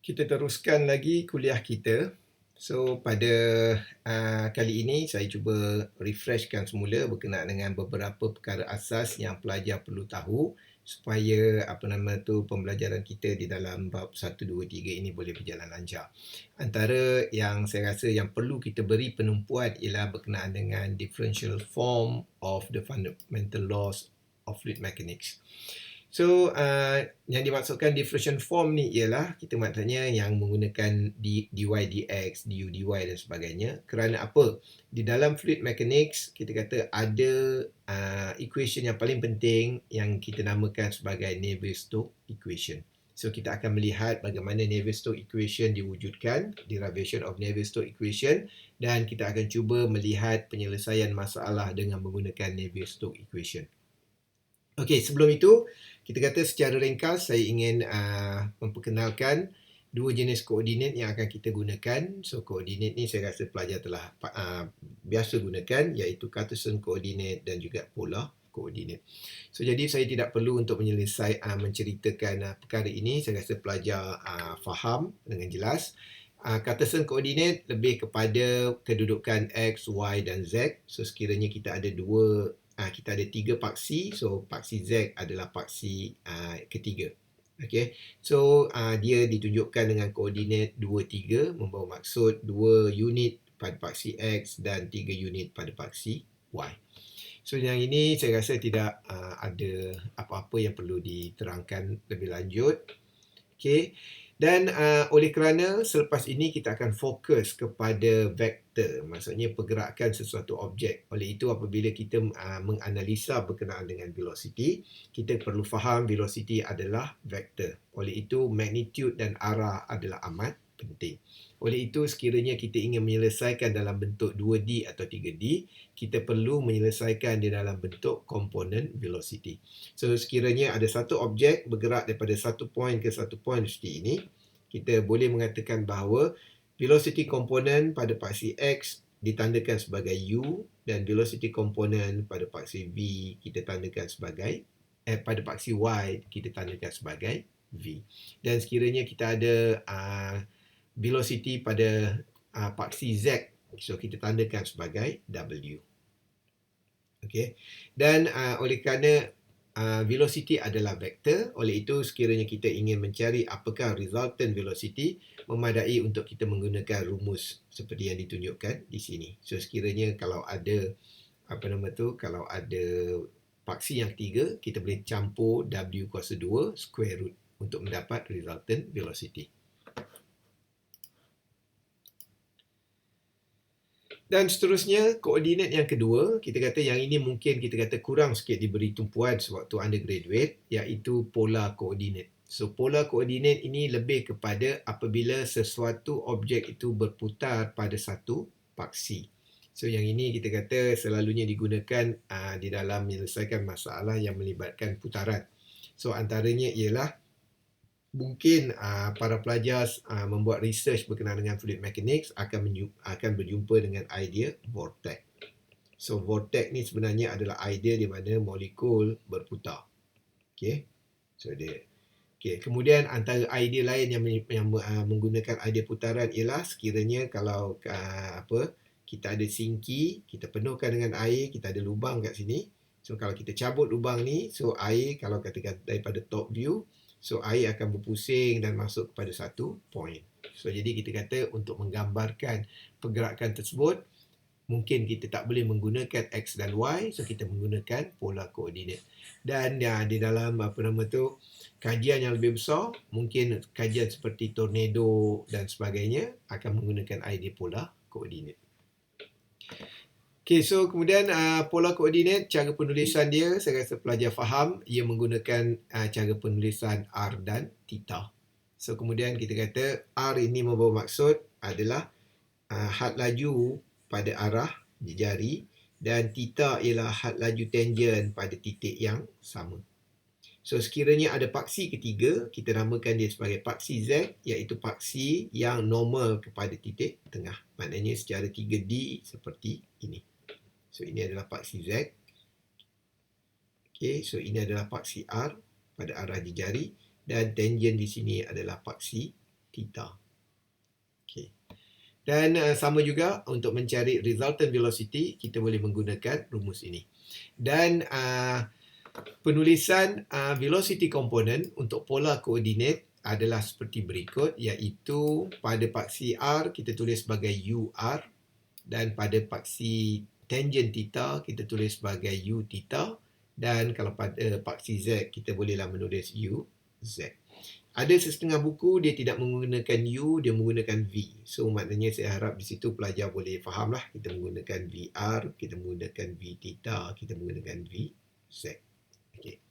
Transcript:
Kita teruskan lagi kuliah kita. So pada kali ini saya cuba refreshkan semula berkenaan dengan beberapa perkara asas yang pelajar perlu tahu supaya pembelajaran kita di dalam bab 1 2 3 ini boleh berjalan lancar. Antara yang saya rasa yang perlu kita beri penumpuan ialah berkenaan dengan differential form of the fundamental laws of fluid mechanics. So, yang dimaksudkan differential form ni ialah kita maksudnya yang menggunakan dy dx, du dy dan sebagainya. Kerana apa? Di dalam fluid mechanics, kita kata ada equation yang paling penting yang kita namakan sebagai Navier-Stokes equation. So, kita akan melihat bagaimana Navier-Stokes equation diwujudkan, derivation of Navier-Stokes equation, dan kita akan cuba melihat penyelesaian masalah dengan menggunakan Navier-Stokes equation. Okey, sebelum itu, kita kata secara ringkas saya ingin memperkenalkan dua jenis koordinat yang akan kita gunakan. So, koordinat ni saya rasa pelajar telah biasa gunakan, iaitu Cartesian coordinate dan juga polar coordinate. So, jadi saya tidak perlu untuk menceritakan perkara ini. Saya rasa pelajar faham dengan jelas. Cartesian coordinate lebih kepada kedudukan X, Y dan Z. So, sekiranya kita ada tiga paksi, so paksi Z adalah paksi ketiga. Okay. So dia ditunjukkan dengan koordinat 2, 3, membawa maksud 2 unit pada paksi X dan 3 unit pada paksi Y. So yang ini saya rasa tidak ada apa-apa yang perlu diterangkan lebih lanjut. Okay. Dan oleh kerana selepas ini kita akan fokus kepada vektor, maksudnya pergerakan sesuatu objek. Oleh itu apabila kita menganalisa berkenaan dengan velocity, kita perlu faham velocity adalah vektor. Oleh itu magnitude dan arah adalah amat penting. Oleh itu sekiranya kita ingin menyelesaikan dalam bentuk 2D atau 3D, kita perlu menyelesaikan di dalam bentuk komponen velocity. So sekiranya ada satu objek bergerak daripada satu point ke satu point seperti ini, kita boleh mengatakan bahawa velocity komponen pada paksi X ditandakan sebagai U dan velocity komponen pada paksi V kita tandakan sebagai pada paksi Y kita tandakan sebagai V. Dan sekiranya kita ada velocity pada paksi Z, so kita tandakan sebagai W. Okey. Dan oleh kerana velocity adalah vektor, oleh itu sekiranya kita ingin mencari apakah resultant velocity, memadai untuk kita menggunakan rumus seperti yang ditunjukkan di sini. So sekiranya kalau ada kalau ada paksi yang ketiga, kita boleh campur W kuasa 2 square root untuk mendapat resultant velocity. Dan seterusnya, koordinat yang kedua, kita kata yang ini mungkin kita kata kurang sikit diberi tumpuan sewaktu undergraduate, iaitu polar coordinate. So, polar coordinate ini lebih kepada apabila sesuatu objek itu berputar pada satu paksi. So, yang ini kita kata selalunya digunakan di dalam menyelesaikan masalah yang melibatkan putaran. So, antaranya ialah mungkin para pelajar membuat research berkenaan dengan fluid mechanics akan berjumpa dengan idea vortex. So vortex ni sebenarnya adalah idea di mana molekul berputar. Okey. So dia. Okey, kemudian antara idea lain yang menggunakan idea putaran ialah sekiranya kalau kita ada sinki, kita penuhkan dengan air, kita ada lubang kat sini. So kalau kita cabut lubang ni, so air kalau katakan daripada top view, so air akan berpusing dan masuk kepada satu point. So jadi kita kata untuk menggambarkan pergerakan tersebut, mungkin kita tak boleh menggunakan X dan Y, so kita menggunakan polar coordinate. Dan di dalam kajian yang lebih besar, mungkin kajian seperti tornado dan sebagainya akan menggunakan idea polar coordinate. Okay, so kemudian polar coordinate, cara penulisan dia, saya rasa pelajar faham, ia menggunakan cara penulisan R dan theta. So kemudian kita kata R ini membawa maksud adalah had laju pada arah jari dan theta ialah had laju tangent pada titik yang sama. So sekiranya ada paksi ketiga, kita namakan dia sebagai paksi Z, iaitu paksi yang normal kepada titik tengah. Maknanya secara 3D seperti ini. So ini adalah paksi Z. Okay, so ini adalah paksi R pada arah jari dan tangent di sini adalah paksi θ. theta. Okey. Dan sama juga untuk mencari resultant velocity, kita boleh menggunakan rumus ini. Dan penulisan velocity component untuk polar coordinate adalah seperti berikut, iaitu pada paksi R kita tulis sebagai UR, dan pada paksi tangent theta kita tulis sebagai U theta, dan kalau pada paksi Z kita bolehlah menulis UZ. Ada setengah buku dia tidak menggunakan U, dia menggunakan V. So maknanya saya harap di situ pelajar boleh fahamlah, kita menggunakan VR, kita menggunakan V theta, kita menggunakan V Z. Okey.